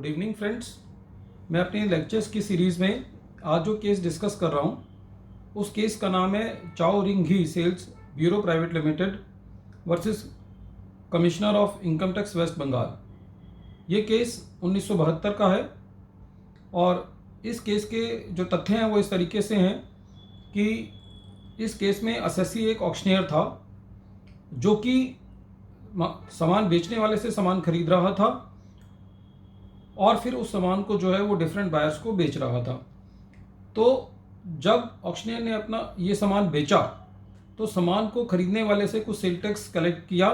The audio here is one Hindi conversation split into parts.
Good evening friends. मैं अपनी लेक्चर्स की सीरीज़ में आज जो केस डिस्कस कर रहा हूँ उस केस का नाम है Chowringhee sales bureau private limited versus commissioner of income tax west Bengal. ये केस 1972 का है और इस केस के जो तथ्य हैं वो इस तरीके से हैं कि इस केस में असेसी एक ऑक्शनियर था जो कि सामान बेचने वाले से सामान खरीद रहा था और फिर उस सामान को जो है वो डिफरेंट बायर्स को बेच रहा था। तो जब ऑक्शनियर ने अपना ये सामान बेचा तो सामान को खरीदने वाले से कुछ सेल टैक्स कलेक्ट किया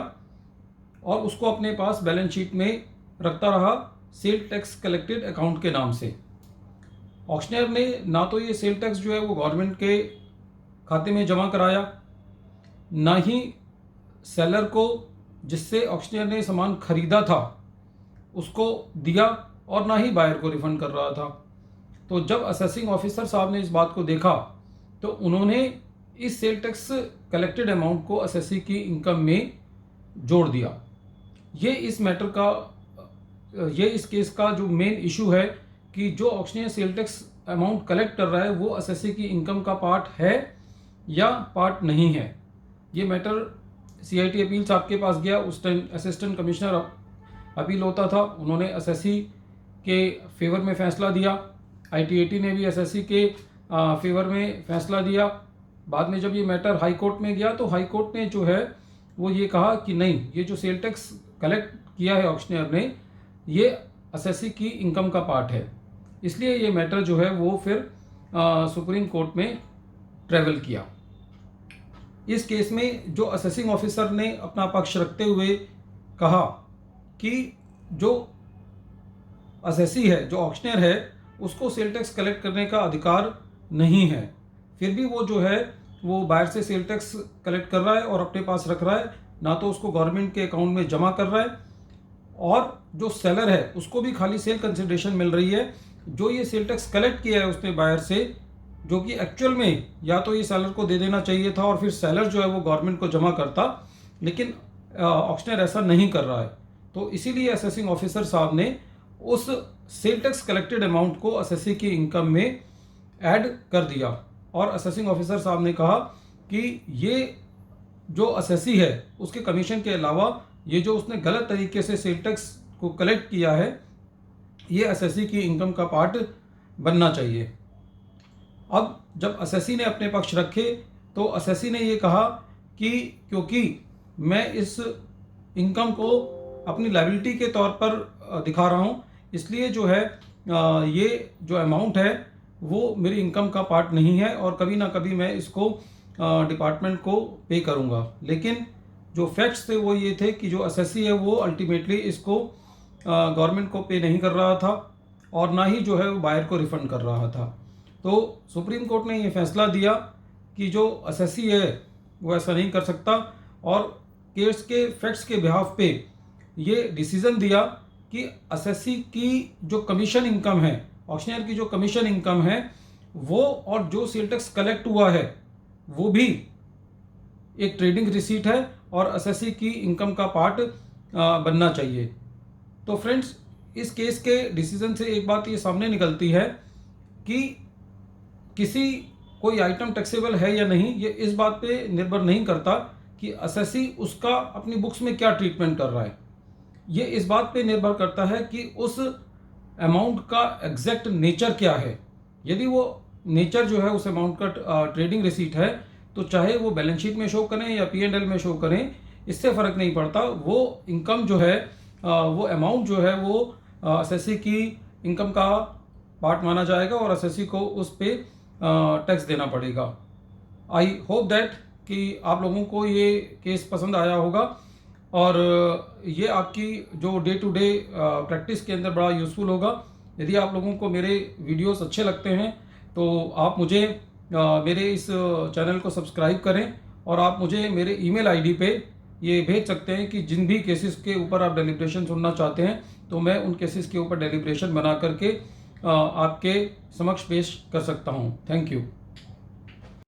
और उसको अपने पास बैलेंस शीट में रखता रहा सेल टैक्स कलेक्टेड अकाउंट के नाम से। ऑक्शनियर ने ना तो ये सेल टैक्स जो है वो गवर्नमेंट के खाते में जमा कराया, ना ही सेलर को जिससे ऑक्शनियर ने सामान खरीदा था उसको दिया और ना ही बायर को रिफंड कर रहा था। तो जब असेसिंग ऑफिसर साहब ने इस बात को देखा तो उन्होंने इस सेल टैक्स कलेक्टेड अमाउंट को असेसी की इनकम में जोड़ दिया। ये इस केस का जो मेन इशू है कि जो auctioneer sale tax amount collect कर रहा है वो असेसी की इनकम का पार्ट है या पार्ट नहीं है। ये मैटर CIT अपील साहब के पास गया। उस टाइम असिस्टेंट कमिश्नर अपील होता था, उन्होंने असेसी के फेवर में फैसला दिया। ITAT ने भी असेसी के फेवर में फैसला दिया। बाद में जब ये मैटर हाई कोर्ट में गया तो हाई कोर्ट ने जो है वो ये कहा कि नहीं, ये जो सेल टैक्स कलेक्ट किया है ऑक्शनियर ने ये असेसी की इनकम का पार्ट है। इसलिए ये मैटर जो है वो फिर सुप्रीम कोर्ट में ट्रेवल किया। इस केस में जो असेसिंग ऑफिसर ने अपना पक्ष रखते हुए कहा कि जो असेसी है, जो ऑक्शनियर है, उसको सेल टैक्स कलेक्ट करने का अधिकार नहीं है, फिर भी वो जो है वो बाहर से सेल टैक्स कलेक्ट कर रहा है और अपने पास रख रहा है, ना तो उसको गवर्नमेंट के अकाउंट में जमा कर रहा है और जो सेलर है उसको भी खाली सेल कंसिडरेशन मिल रही है। जो ये सेल टैक्स कलेक्ट किया है उसने बायर से, जो कि एक्चुअल में या तो ये सेलर को दे देना चाहिए था और फिर सेलर जो है वो गवर्नमेंट को जमा करता, लेकिन ऑक्शनियर ऐसा नहीं कर रहा है। तो इसीलिए असेसिंग ऑफिसर साहब ने उस सेल टैक्स कलेक्टेड अमाउंट को असेसी की इनकम में ऐड कर दिया और असेसिंग ऑफिसर साहब ने कहा कि ये जो असेसी है उसके कमीशन के अलावा ये जो उसने गलत तरीके से सेल टैक्स को कलेक्ट किया है ये असेसी की इनकम का पार्ट बनना चाहिए। अब जब असेसी ने अपने पक्ष रखे तो असेसी ने ये कहा कि क्योंकि मैं इस इनकम को अपनी लायबिलिटी के तौर पर दिखा रहा हूँ, इसलिए जो है ये जो अमाउंट है वो मेरी इनकम का पार्ट नहीं है और कभी ना कभी मैं इसको डिपार्टमेंट को पे करूँगा। लेकिन जो फैक्ट्स थे वो ये थे कि जो असेसी है वो अल्टीमेटली इसको गवर्नमेंट को पे नहीं कर रहा था और ना ही जो है वो बायर को रिफंड कर रहा था। तो सुप्रीम कोर्ट ने ये फैसला दिया कि जो असेसी है वो ऐसा नहीं कर सकता और केस के फैक्ट्स के बिहाफ पे ये डिसीजन दिया कि असेसी की जो कमीशन इनकम है, ऑक्शनियर की जो कमीशन इनकम है वो और जो सेल टैक्स कलेक्ट हुआ है वो भी एक ट्रेडिंग रिसीट है और असेसी की इनकम का पार्ट बनना चाहिए। तो फ्रेंड्स, इस केस के डिसीजन से एक बात ये सामने निकलती है कि किसी कोई आइटम टैक्सेबल है या नहीं, ये इस बात पे निर्भर नहीं करता कि असेसी उसका अपनी बुक्स में क्या ट्रीटमेंट कर रहा है। ये इस बात पे निर्भर करता है कि उस अमाउंट का एग्जैक्ट नेचर क्या है। यदि वो नेचर जो है उस अमाउंट का ट्रेडिंग रिसीट है तो चाहे वो बैलेंस शीट में शो करें या P&L में शो करें, इससे फ़र्क नहीं पड़ता। वो इनकम जो है वो अमाउंट जो है वो असेसी की इनकम का पार्ट माना जाएगा और असेसी को उस पे टैक्स देना पड़ेगा। आई होप दैट कि आप लोगों को ये केस पसंद आया होगा और ये आपकी जो डे टू डे प्रैक्टिस के अंदर बड़ा यूज़फुल होगा। यदि आप लोगों को मेरे वीडियोस अच्छे लगते हैं तो आप मुझे मेरे इस चैनल को सब्सक्राइब करें और आप मुझे मेरे ईमेल आईडी पे ये भेज सकते हैं कि जिन भी केसेस के ऊपर आप डेलिब्रेशन सुनना चाहते हैं तो मैं उन केसेस के ऊपर डेलिब्रेशन बना करके आपके समक्ष पेश कर सकता हूँ। Thank you.